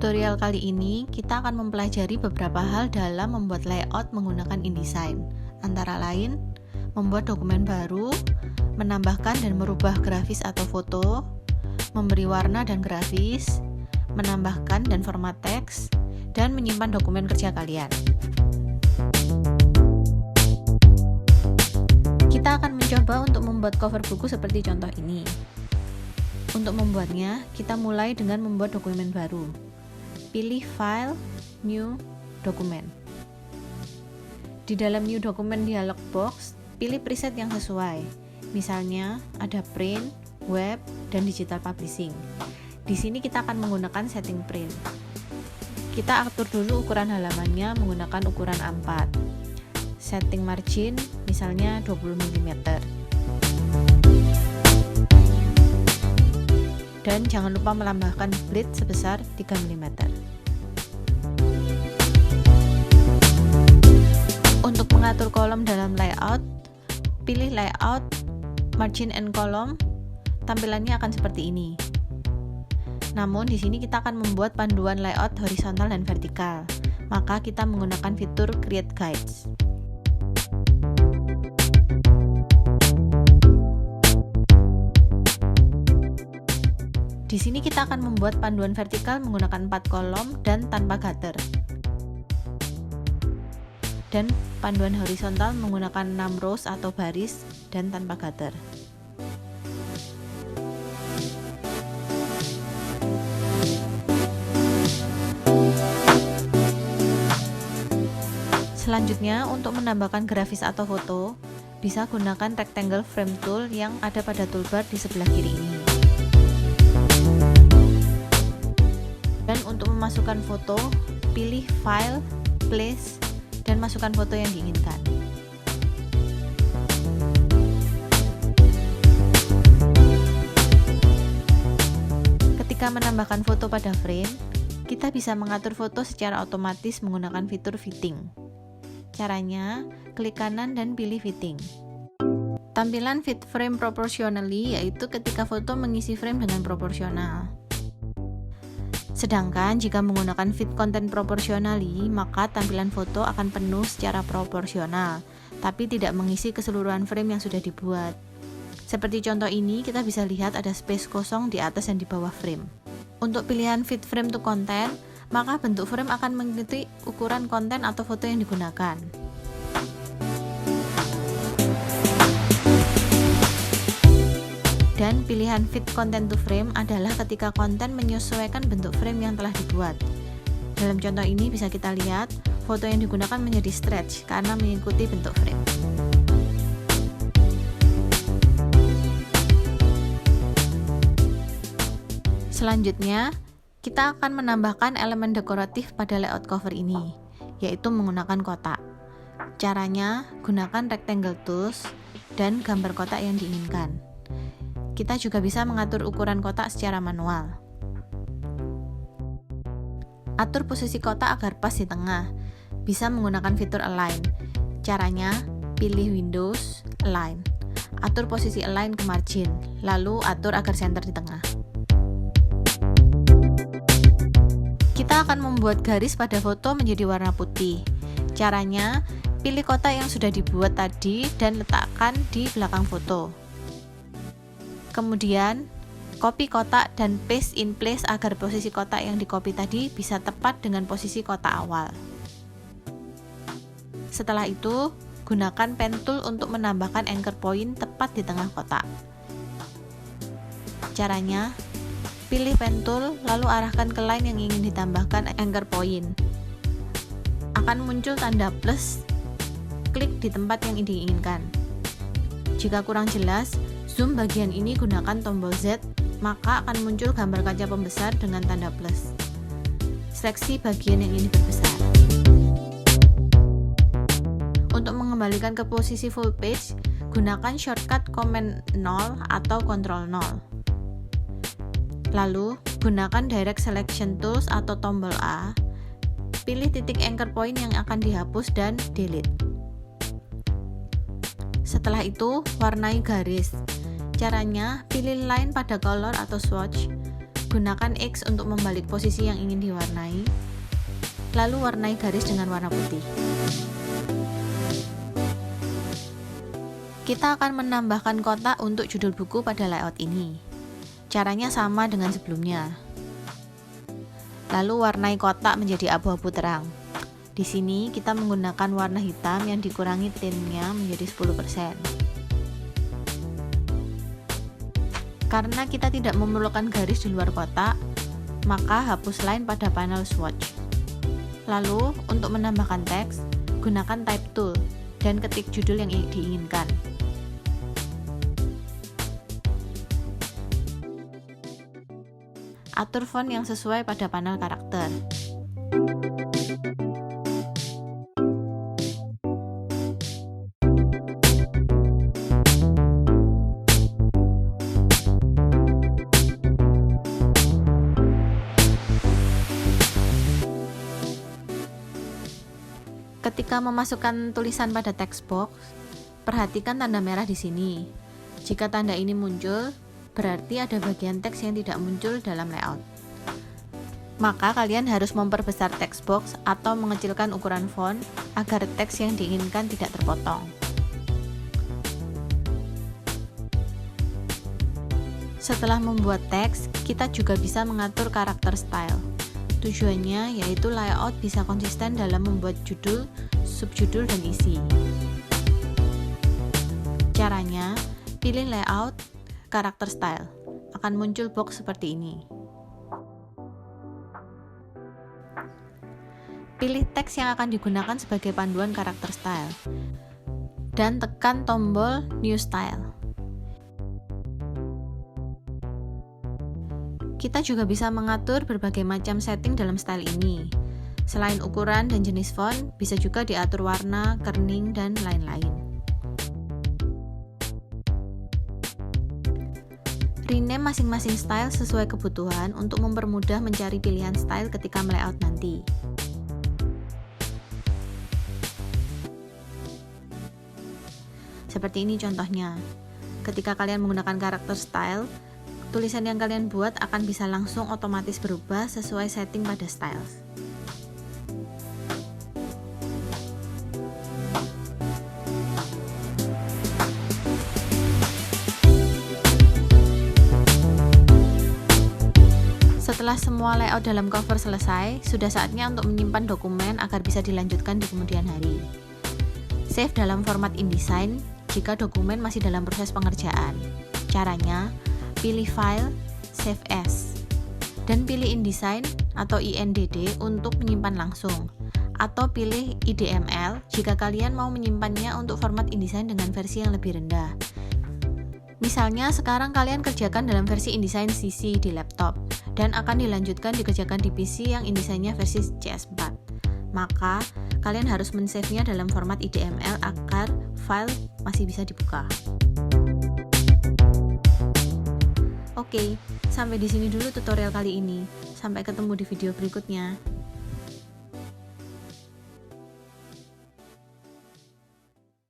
tutorial kali ini, kita akan mempelajari beberapa hal dalam membuat layout menggunakan InDesign. Antara lain, membuat dokumen baru, menambahkan dan merubah grafis atau foto, memberi warna dan grafis, menambahkan dan format teks, dan menyimpan dokumen kerja kalian. Kita akan mencoba untuk membuat cover buku seperti contoh ini. Untuk membuatnya, kita mulai dengan membuat dokumen baru. Pilih File, New, Dokumen. Di dalam New Document dialog box, pilih preset yang sesuai. Misalnya, ada Print, Web, dan Digital Publishing. Di sini kita akan menggunakan setting print. Kita atur dulu ukuran halamannya menggunakan ukuran A4. Setting margin, misalnya 20 mm. Dan jangan lupa menambahkan bleed sebesar 3 mm. Untuk mengatur kolom dalam layout, pilih layout, margin and column. Tampilannya akan seperti ini. Namun di sini kita akan membuat panduan layout horizontal dan vertikal. Maka kita menggunakan fitur Create Guides. Di sini kita akan membuat panduan vertikal menggunakan 4 kolom dan tanpa gutter. Dan panduan horizontal menggunakan 6 rows atau baris dan tanpa gutter. Selanjutnya, untuk menambahkan grafis atau foto, bisa gunakan rectangle frame tool yang ada pada toolbar di sebelah kiri ini. Dan untuk memasukkan foto, pilih File, Place, dan masukkan foto yang diinginkan. Ketika menambahkan foto pada frame, kita bisa mengatur foto secara otomatis menggunakan fitur Fitting. Caranya, klik kanan dan pilih Fitting. Tampilan Fit Frame Proportionally yaitu ketika foto mengisi frame dengan proporsional. Sedangkan jika menggunakan Fit Content Proportionally, maka tampilan foto akan penuh secara proporsional, tapi tidak mengisi keseluruhan frame yang sudah dibuat. Seperti contoh ini, kita bisa lihat ada space kosong di atas dan di bawah frame. Untuk pilihan Fit Frame to Content, maka bentuk frame akan mengikuti ukuran konten atau foto yang digunakan. Dan pilihan Fit Content to Frame adalah ketika konten menyesuaikan bentuk frame yang telah dibuat. Dalam contoh ini bisa kita lihat, foto yang digunakan menjadi stretch karena mengikuti bentuk frame. Selanjutnya, kita akan menambahkan elemen dekoratif pada layout cover ini, yaitu menggunakan kotak. Caranya, gunakan rectangle tools dan gambar kotak yang diinginkan. Kita juga bisa mengatur ukuran kotak secara manual. Atur posisi kotak agar pas di tengah. Bisa menggunakan fitur Align. Caranya, pilih Windows, Align. Atur posisi Align ke margin, lalu atur agar center di tengah. Kita akan membuat garis pada foto menjadi warna putih. Caranya, pilih kotak yang sudah dibuat tadi dan letakkan di belakang foto. Kemudian, copy kotak dan paste in place agar posisi kotak yang di-copy tadi bisa tepat dengan posisi kotak awal. Setelah itu, gunakan pen tool untuk menambahkan anchor point tepat di tengah kotak. Caranya, pilih pen tool lalu arahkan ke line yang ingin ditambahkan anchor point. Akan muncul tanda plus, klik di tempat yang diinginkan. Jika kurang jelas, zoom bagian ini gunakan tombol Z, maka akan muncul gambar kaca pembesar dengan tanda plus. Seleksi bagian yang ingin diperbesar. Untuk mengembalikan ke posisi full page, gunakan shortcut Command 0 atau Ctrl 0. Lalu, gunakan Direct Selection Tools atau tombol A. Pilih titik anchor point yang akan dihapus dan delete. Setelah itu, warnai garis. Caranya, pilih line pada color atau swatch, gunakan X untuk membalik posisi yang ingin diwarnai, lalu warnai garis dengan warna putih. Kita akan menambahkan kotak untuk judul buku pada layout ini. Caranya sama dengan sebelumnya. Lalu warnai kotak menjadi abu-abu terang. Di sini kita menggunakan warna hitam yang dikurangi tintnya menjadi 10%. Karena kita tidak memerlukan garis di luar kotak, maka hapus line pada panel swatch. Lalu, untuk menambahkan teks, gunakan Type Tool dan ketik judul yang diinginkan. Atur font yang sesuai pada panel karakter. Ketika memasukkan tulisan pada text box, perhatikan tanda merah di sini. Jika tanda ini muncul, berarti ada bagian teks yang tidak muncul dalam layout. Maka kalian harus memperbesar text box atau mengecilkan ukuran font agar teks yang diinginkan tidak terpotong. Setelah membuat teks, kita juga bisa mengatur karakter style. Tujuannya yaitu layout bisa konsisten dalam membuat judul, subjudul, dan isi. Caranya, pilih layout, karakter style. Akan muncul box seperti ini. Pilih teks yang akan digunakan sebagai panduan karakter style. Dan tekan tombol New Style. Kita juga bisa mengatur berbagai macam setting dalam style ini. Selain ukuran dan jenis font, bisa juga diatur warna, kerning, dan lain-lain. Rename masing-masing style sesuai kebutuhan untuk mempermudah mencari pilihan style ketika melayout nanti. Seperti ini contohnya. Ketika kalian menggunakan karakter style, tulisan yang kalian buat akan bisa langsung otomatis berubah sesuai setting pada styles. Setelah semua layout dalam cover selesai, sudah saatnya untuk menyimpan dokumen agar bisa dilanjutkan di kemudian hari. Save dalam format InDesign jika dokumen masih dalam proses pengerjaan. Caranya, pilih File, Save As, dan pilih InDesign atau INDD untuk menyimpan langsung, atau pilih IDML jika kalian mau menyimpannya untuk format InDesign dengan versi yang lebih rendah. Misalnya sekarang kalian kerjakan dalam versi InDesign CC di laptop, dan akan dilanjutkan dikerjakan di PC yang InDesign-nya versi CS4. Maka, kalian harus men-save-nya dalam format IDML agar file masih bisa dibuka. Oke, sampai di sini dulu tutorial kali ini. Sampai ketemu di video berikutnya.